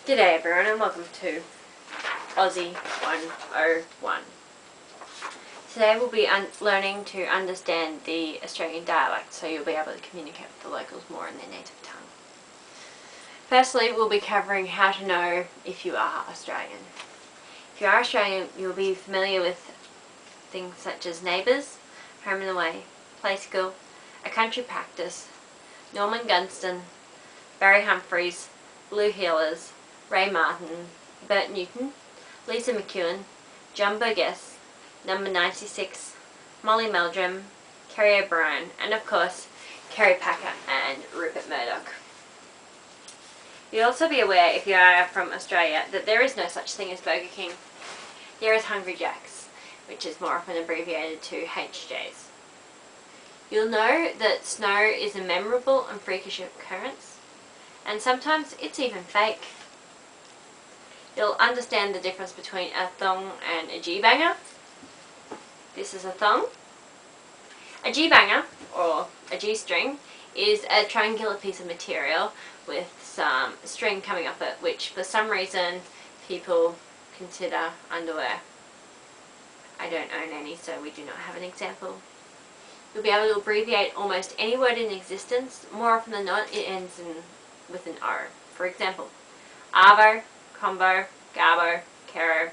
G'day everyone and welcome to Aussie 101. Today we'll be learning to understand the Australian dialect, so you'll be able to communicate with the locals more in their native tongue. Firstly, we'll be covering how to know if you are Australian. If you are Australian, you'll be familiar with things such as neighbours, home and away, play school, a country practice, Norman Gunston, Barry Humphries, Blue Heelers, Ray Martin, Bert Newton, Lisa McEwen, John Burgess, Number 96, Molly Meldrum, Kerry O'Brien, and of course Kerry Packer and Rupert Murdoch. You'll also be aware, if you are from Australia, that there is no such thing as Burger King. There is Hungry Jack's, which is more often abbreviated to HJ's. You'll know that snow is a memorable and freakish occurrence, and sometimes it's even fake. You'll understand the difference between a thong and a G-banger. This is a thong. A G-banger, or a G-string, is a triangular piece of material with some string coming off it, which for some reason people consider underwear. I don't own any, so we do not have an example. You'll be able to abbreviate almost any word in existence. More often than not, it ends with an O. For example, Arvo, Combo, Garbo, Kero,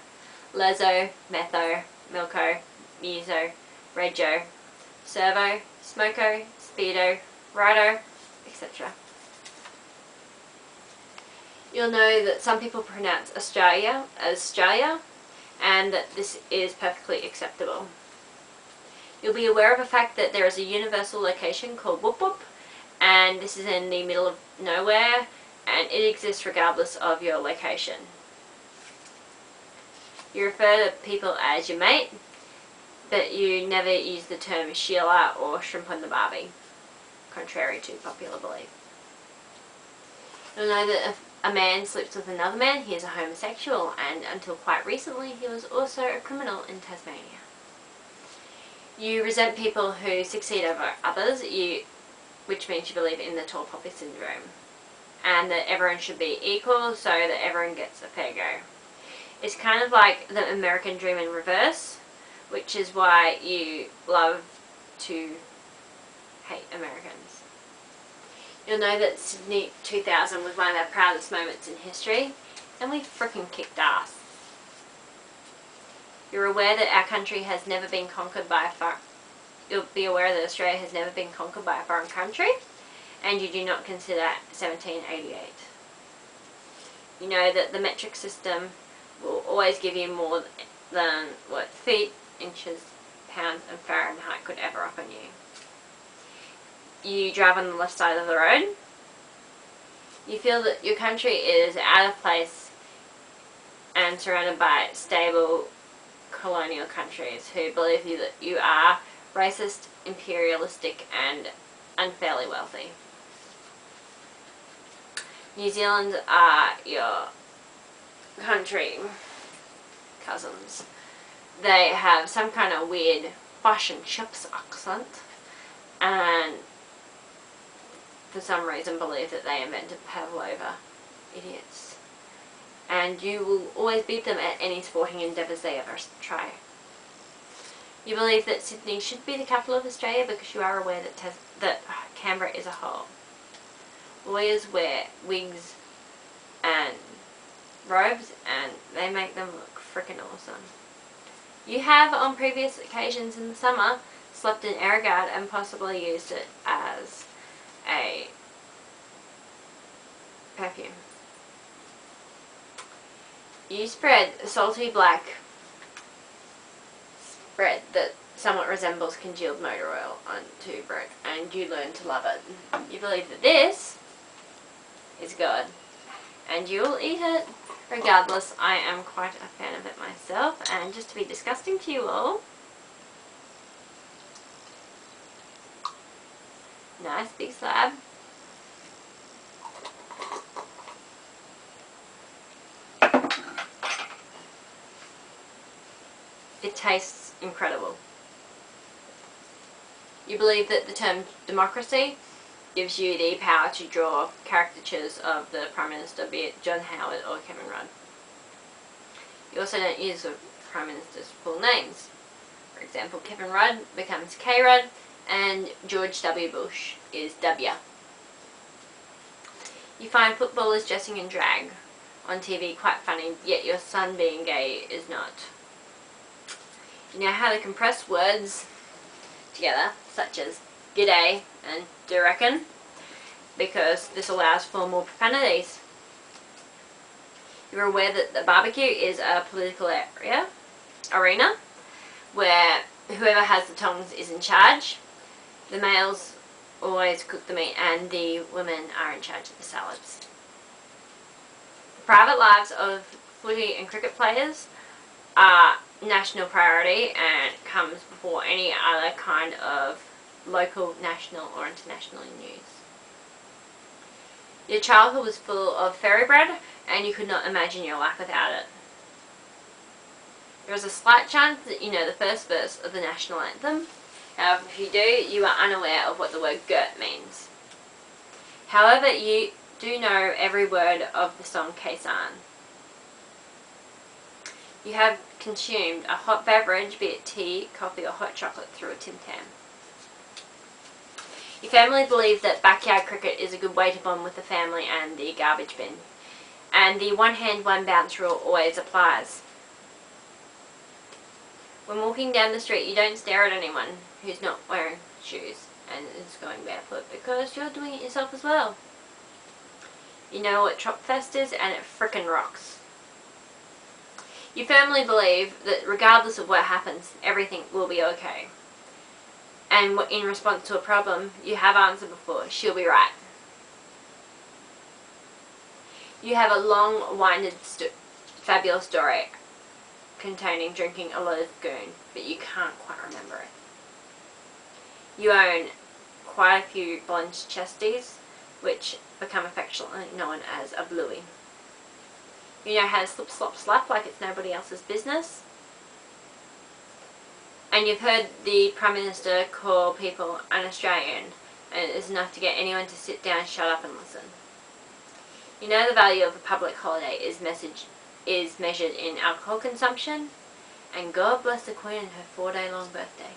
Lezo, Metho, Milko, Muso, Rego, Servo, Smoko, Speedo, Rido, etc. You'll know that some people pronounce Australia as Australia, and that this is perfectly acceptable. You'll be aware of the fact that there is a universal location called Whoop Whoop, and this is in the middle of nowhere, and it exists regardless of your location. You refer to people as your mate, but you never use the term Sheila or shrimp on the barbie, contrary to popular belief. You'll know that if a man sleeps with another man, he is a homosexual, and until quite recently he was also a criminal in Tasmania. You resent people who succeed over others, which means you believe in the tall poppy syndrome, and that everyone should be equal so that everyone gets a fair go. It's kind of like the American dream in reverse, which is why you love to hate Americans. You'll know that Sydney 2000 was one of our proudest moments in history, and we frickin' kicked ass. You're aware that our country has never been conquered by You'll be aware that Australia has never been conquered by a foreign country, and you do not consider 1788. You know that the metric system will always give you more than what feet, inches, pounds and Fahrenheit could ever offer you. You drive on the left side of the road. You feel that your country is out of place and surrounded by stable colonial countries who believe that you are racist, imperialistic and unfairly wealthy. New Zealand are your country cousins. They have some kind of weird fish and chips accent, and for some reason believe that they invented pavlova. Idiots. And you will always beat them at any sporting endeavours they ever try. You believe that Sydney should be the capital of Australia because you are aware that Canberra is a hole. Lawyers wear wigs and robes, and they make them look frickin' awesome. You have, on previous occasions in the summer, slept in Airguard and possibly used it as a perfume. You spread a salty black spread that somewhat resembles congealed motor oil onto bread, and you learn to love it. You believe that this is good, and you will eat it regardless. I am quite a fan of it myself, and just to be disgusting to you all, nice big slab. It tastes incredible. You believe that the term democracy gives you the power to draw caricatures of the Prime Minister, be it John Howard or Kevin Rudd. You also don't use the Prime Minister's full names. For example, Kevin Rudd becomes K. Rudd and George W. Bush is W. You find footballers dressing in drag on TV quite funny, yet your son being gay is not. You know how to compress words together, such as g'day and do reckon, because this allows for more profanities. You're aware that the barbecue is a political arena where whoever has the tongs is in charge. The males always cook the meat and the women are in charge of the salads. The private lives of footy and cricket players are national priority and comes before any other kind of local, national or international news. Your childhood was full of fairy bread and you could not imagine your life without it. There is a slight chance that you know the first verse of the national anthem. However, if you do, you are unaware of what the word girt means. However, you do know every word of the song Kaisan. You have consumed a hot beverage, be it tea, coffee or hot chocolate, through a Tim Tam. Your family believes that backyard cricket is a good way to bond with the family and the garbage bin. And the one hand, one bounce rule always applies. When walking down the street, you don't stare at anyone who's not wearing shoes and is going barefoot because you're doing it yourself as well. You know what Tropfest is and it frickin' rocks. You firmly believe that regardless of what happens, everything will be okay. And in response to a problem, you have answered before, she'll be right. You have a long-winded, fabulous story containing drinking a lot of goon, but you can't quite remember it. You own quite a few blonde chesties, which become affectionately known as a bluey. You know how to slip, slop, slap like it's nobody else's business. And you've heard the Prime Minister call people un-Australian, and it is enough to get anyone to sit down, shut up and listen. You know the value of a public holiday is measured in alcohol consumption, and God bless the Queen and her 4-day long birthday.